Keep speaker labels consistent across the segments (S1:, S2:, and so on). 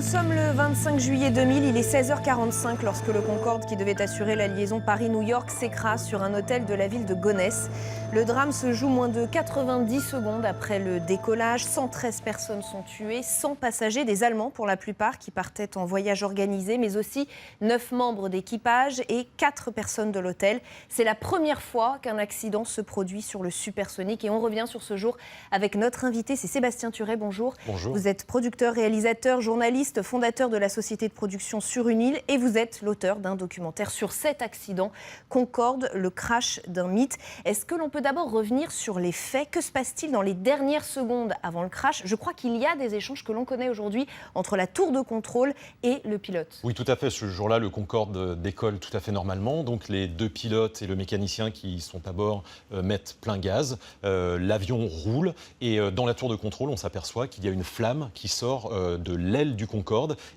S1: sommes le 25 juillet 2000, il est 16h45 lorsque le Concorde qui devait assurer la liaison Paris-New York s'écrase sur un hôtel de la ville de Gonesse. Le drame se joue moins de 90 secondes après le décollage. 113 personnes sont tuées, 100 passagers, des Allemands pour la plupart, qui partaient en voyage organisé, mais aussi 9 membres d'équipage et 4 personnes de l'hôtel. C'est la première fois qu'un accident se produit sur le supersonique et on revient sur ce jour avec notre invité, c'est Sébastien Turet. Bonjour.
S2: Bonjour.
S1: Vous êtes producteur, réalisateur, journaliste, fondateur de la société de production Sur une île et vous êtes l'auteur d'un documentaire sur cet accident, Concorde, le crash d'un mythe. Est-ce que l'on peut d'abord revenir sur les faits? Que se passe-t-il dans les dernières secondes avant le crash? Je crois qu'il y a des échanges que l'on connaît aujourd'hui entre la tour de contrôle et le pilote.
S2: Oui, tout à fait. Ce jour-là, le Concorde décolle tout à fait normalement. Donc les deux pilotes et le mécanicien qui sont à bord mettent plein gaz. L'avion roule et dans la tour de contrôle, on s'aperçoit qu'il y a une flamme qui sort de l'aile du Concorde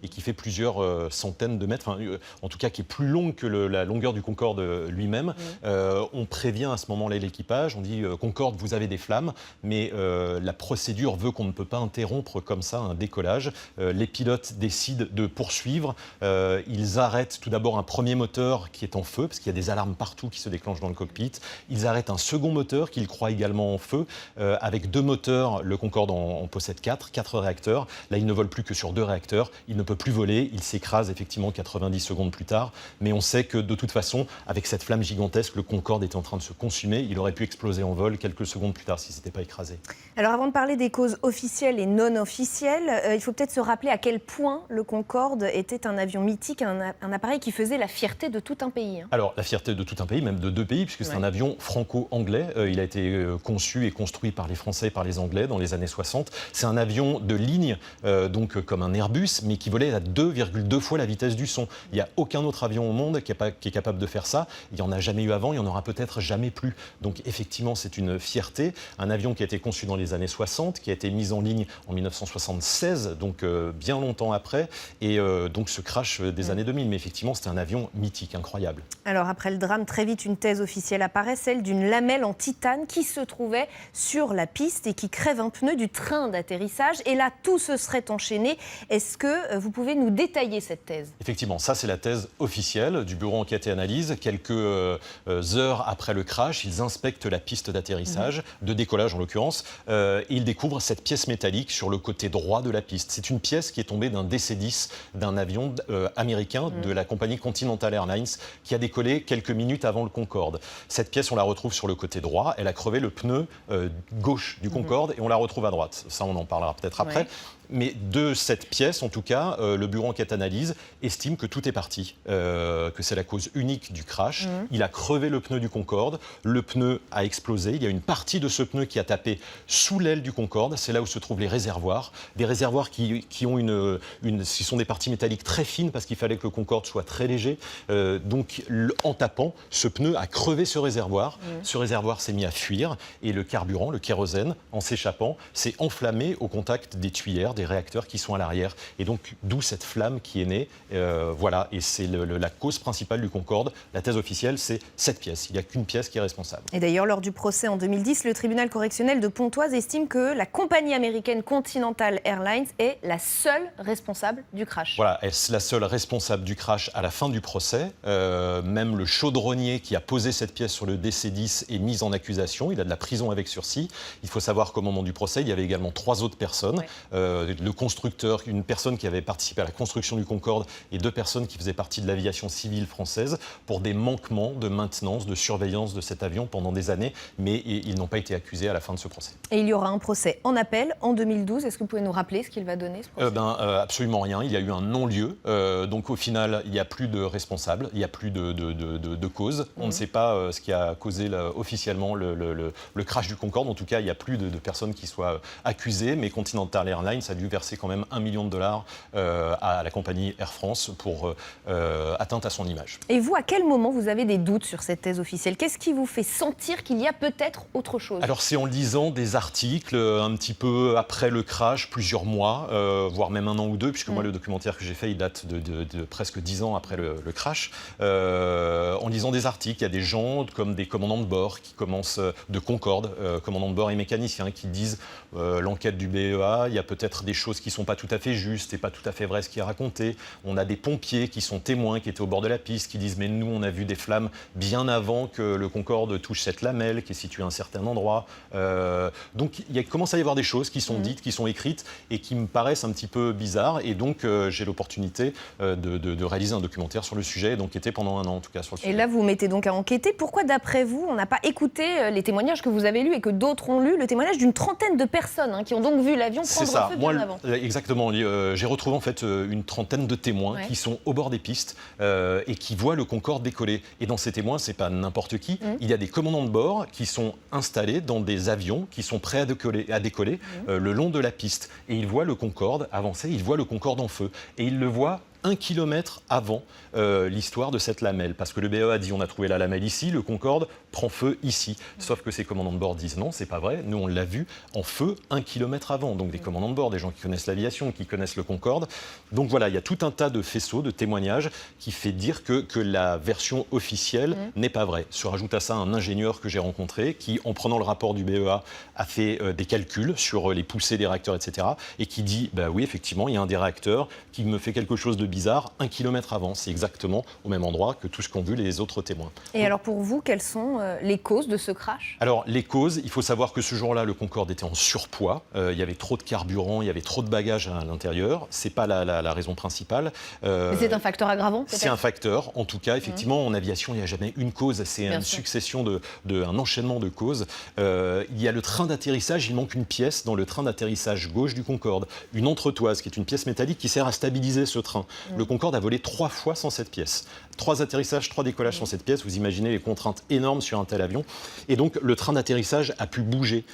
S2: et qui fait plusieurs centaines de mètres, en tout cas qui est plus longue que la longueur du Concorde lui-même. On prévient à ce moment-là l'équipage, on dit Concorde, vous avez des flammes, mais la procédure veut qu'on ne peut pas interrompre comme ça un décollage. Les pilotes décident de poursuivre. Ils arrêtent tout d'abord un premier moteur qui est en feu, parce qu'il y a des alarmes partout qui se déclenchent dans le cockpit. Ils arrêtent un second moteur qu'ils croient également en feu. Avec 2 moteurs, le Concorde en possède 4 réacteurs. Là, il ne vole plus que sur 2 réacteurs. Il ne peut plus voler. Il s'écrase effectivement 90 secondes plus tard. Mais on sait que de toute façon, avec cette flamme gigantesque, le Concorde était en train de se consumer. Il aurait pu exploser en vol quelques secondes plus tard s'il ne s'était pas écrasé.
S1: Alors avant de parler des causes officielles et non officielles, il faut peut-être se rappeler à quel point le Concorde était un avion mythique, un appareil qui faisait la fierté de tout un pays.
S2: Alors, la fierté de tout un pays, même de 2 pays, puisque c'est un avion franco-anglais. Il a été conçu et construit par les Français et par les Anglais dans les années 60. C'est un avion de ligne, donc comme un Airbus, mais qui volait à 2,2 fois la vitesse du son. Il n'y a aucun autre avion au monde qui est capable de faire ça. Il n'y en a jamais eu avant, il n'y en aura peut-être jamais plus. Donc effectivement, c'est une fierté. Un avion qui a été conçu dans les années 60, qui a été mis en ligne en 1976, donc bien longtemps après, et donc ce crash des années 2000. Mais effectivement, c'était un avion mythique, incroyable.
S1: Alors après le drame, très vite, une thèse officielle apparaît, celle d'une lamelle en titane qui se trouvait sur la piste et qui crève un pneu du train d'atterrissage. Et là, tout se serait enchaîné. Est-ce que vous pouvez nous détailler cette thèse?
S2: Effectivement, ça c'est la thèse officielle du bureau enquête et analyse. Quelques heures après le crash, ils inspectent la piste d'atterrissage, de décollage en l'occurrence, et ils découvrent cette pièce métallique sur le côté droit de la piste. C'est une pièce qui est tombée d'un DC-10 d'un avion américain de la compagnie Continental Airlines qui a décollé quelques minutes avant le Concorde. Cette pièce, on la retrouve sur le côté droit. Elle a crevé le pneu gauche du Concorde et on la retrouve à droite. Ça, on en parlera peut-être après. Mais de cette pièce, en tout cas, le bureau enquête analyse estime que tout est parti, que c'est la cause unique du crash. Il a crevé le pneu du Concorde, le pneu a explosé. Il y a une partie de ce pneu qui a tapé sous l'aile du Concorde. C'est là où se trouvent les réservoirs. Des réservoirs qui ont ce sont des parties métalliques très fines parce qu'il fallait que le Concorde soit très léger. Donc, en tapant, ce pneu a crevé ce réservoir. Ce réservoir s'est mis à fuir et le carburant, le kérosène, en s'échappant, s'est enflammé au contact des tuyères, des réacteurs qui sont à l'arrière. Et donc, d'où cette flamme qui est née. Voilà, et c'est la cause principale du Concorde. La thèse officielle, c'est cette pièce. Il n'y a qu'une pièce qui est responsable.
S1: Et d'ailleurs, lors du procès en 2010, le tribunal correctionnel de Pontoise estime que la compagnie américaine Continental Airlines est la seule responsable du crash.
S2: Voilà, est la seule responsable du crash à la fin du procès. Même le chaudronnier qui a posé cette pièce sur le DC-10 est mis en accusation. Il a de la prison avec sursis. Il faut savoir qu'au moment du procès, il y avait également 3 autres personnes. Le constructeur, une personne qui avait participé à la construction du Concorde et 2 personnes qui faisaient partie de l'aviation civile française pour des manquements de maintenance, de surveillance de cet avion pendant des années, mais ils n'ont pas été accusés à la fin de ce procès.
S1: Et il y aura un procès en appel en 2012. Est-ce que vous pouvez nous rappeler ce qu'il va donner, ce procès?
S2: Absolument rien. Il y a eu un non-lieu. Donc au final, il n'y a plus de responsable, il n'y a plus de cause. On ne sait pas ce qui a causé officiellement le crash du Concorde. En tout cas, il n'y a plus de personnes qui soient accusées, mais Continental Airlines a dû verser quand même $1 million à la compagnie Air France pour atteinte à son image.
S1: Et vous, à quel moment vous avez des doutes sur cette thèse officielle? Qu'est-ce qui vous fait sentir qu'il y a peut-être autre chose?
S2: Alors c'est en lisant des articles un petit peu après le crash, plusieurs mois, voire même 1 an ou 2, puisque moi le documentaire que j'ai fait, il date de presque 10 ans après le crash. En lisant des articles, il y a des gens comme des commandants de bord qui commencent de Concorde, commandants de bord et mécaniciens, qui disent l'enquête du BEA, il y a peut-être des choses qui ne sont pas tout à fait justes. c'était pas tout à fait vrai ce qui est raconté. On a des pompiers qui sont témoins, qui étaient au bord de la piste, qui disent mais nous on a vu des flammes bien avant que le Concorde touche cette lamelle qui est située à un certain endroit. Donc il commence à y avoir des choses qui sont dites, qui sont écrites et qui me paraissent un petit peu bizarres. Et donc j'ai l'opportunité de réaliser un documentaire sur le sujet, et d'enquêter pendant 1 an en tout cas sur le sujet.
S1: Et là vous mettez donc à enquêter. Pourquoi d'après vous on n'a pas écouté les témoignages que vous avez lus et que d'autres ont lus, le témoignage d'une trentaine de personnes qui ont donc vu l'avion prendre feu bien avant?
S2: Exactement. J'ai retrouvé en fait une trentaine de témoins qui sont au bord des pistes et qui voient le Concorde décoller. Et dans ces témoins, c'est pas n'importe qui. Il y a des commandants de bord qui sont installés dans des avions qui sont prêts à décoller le long de la piste. Et ils voient le Concorde avancer, ils voient le Concorde en feu. Et ils le voient 1 kilomètre avant l'histoire de cette lamelle. Parce que le BE a dit on a trouvé la lamelle ici, le Concorde prend feu ici. Sauf que ces commandants de bord disent non, c'est pas vrai. Nous, on l'a vu en feu 1 kilomètre avant. Donc des commandants de bord, des gens qui connaissent l'aviation, qui connaissent le Concorde. Donc voilà, il y a tout un tas de faisceaux, de témoignages qui fait dire que la version officielle n'est pas vraie. Se rajoute à ça un ingénieur que j'ai rencontré qui, en prenant le rapport du BEA, a fait des calculs sur les poussées des réacteurs, etc. Et qui dit, bah oui, effectivement, il y a un des réacteurs qui me fait quelque chose de bizarre 1 kilomètre avant. C'est exactement au même endroit que tout ce qu'ont vu les autres témoins.
S1: Et alors pour vous, quelles sont les causes de ce crash?
S2: Alors les causes, il faut savoir que ce jour-là, le Concorde était en surpoids. Il y avait trop de carburant, il y avait trop de bagages à l'intérieur. C'est pas la raison principale.
S1: Mais c'est un facteur aggravant peut-être?
S2: C'est un facteur. En tout cas, effectivement, en aviation, il n'y a jamais une cause. C'est une succession un enchaînement de causes. Il y a le train d'atterrissage. Il manque une pièce dans le train d'atterrissage gauche du Concorde. Une entretoise, qui est une pièce métallique qui sert à stabiliser ce train. Le Concorde a volé 3 fois sans cette pièce. 3 atterrissages, 3 décollages sans cette pièce. Vous imaginez les contraintes énormes sur un tel avion. Et donc, le train d'atterrissage a pu bouger.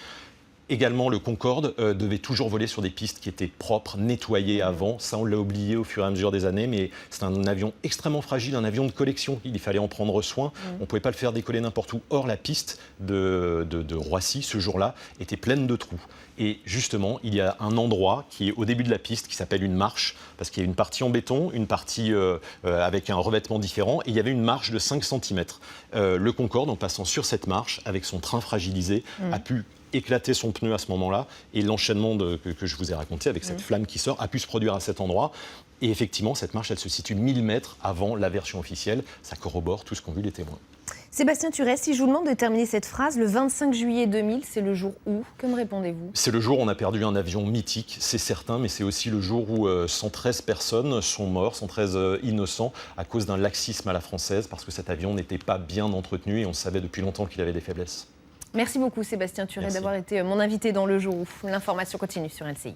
S2: Également, le Concorde devait toujours voler sur des pistes qui étaient propres, nettoyées avant. Ça, on l'a oublié au fur et à mesure des années, mais c'est un avion extrêmement fragile, un avion de collection. Il fallait en prendre soin. On ne pouvait pas le faire décoller n'importe où. Or, la piste de Roissy, ce jour-là, était pleine de trous. Et justement, il y a un endroit qui est au début de la piste qui s'appelle une marche, parce qu'il y a une partie en béton, une partie avec un revêtement différent, et il y avait une marche de 5 cm. Le Concorde, en passant sur cette marche, avec son train fragilisé, a pu éclater son pneu à ce moment-là, et l'enchaînement que je vous ai raconté avec cette flamme qui sort a pu se produire à cet endroit. Et effectivement, cette marche, elle se situe 1000 mètres avant la version officielle. Ça corrobore tout ce qu'ont vu les témoins.
S1: Sébastien Thurès, si je vous demande de terminer cette phrase, le 25 juillet 2000, c'est le jour où? Que me répondez-vous? C'est
S2: le jour où on a perdu un avion mythique, c'est certain, mais c'est aussi le jour où 113 personnes sont mortes, 113 innocents, à cause d'un laxisme à la française, parce que cet avion n'était pas bien entretenu et on savait depuis longtemps qu'il avait des faiblesses.
S1: Merci beaucoup Sébastien Thurès d'avoir été mon invité dans Le Jour où. L'information continue sur LCI.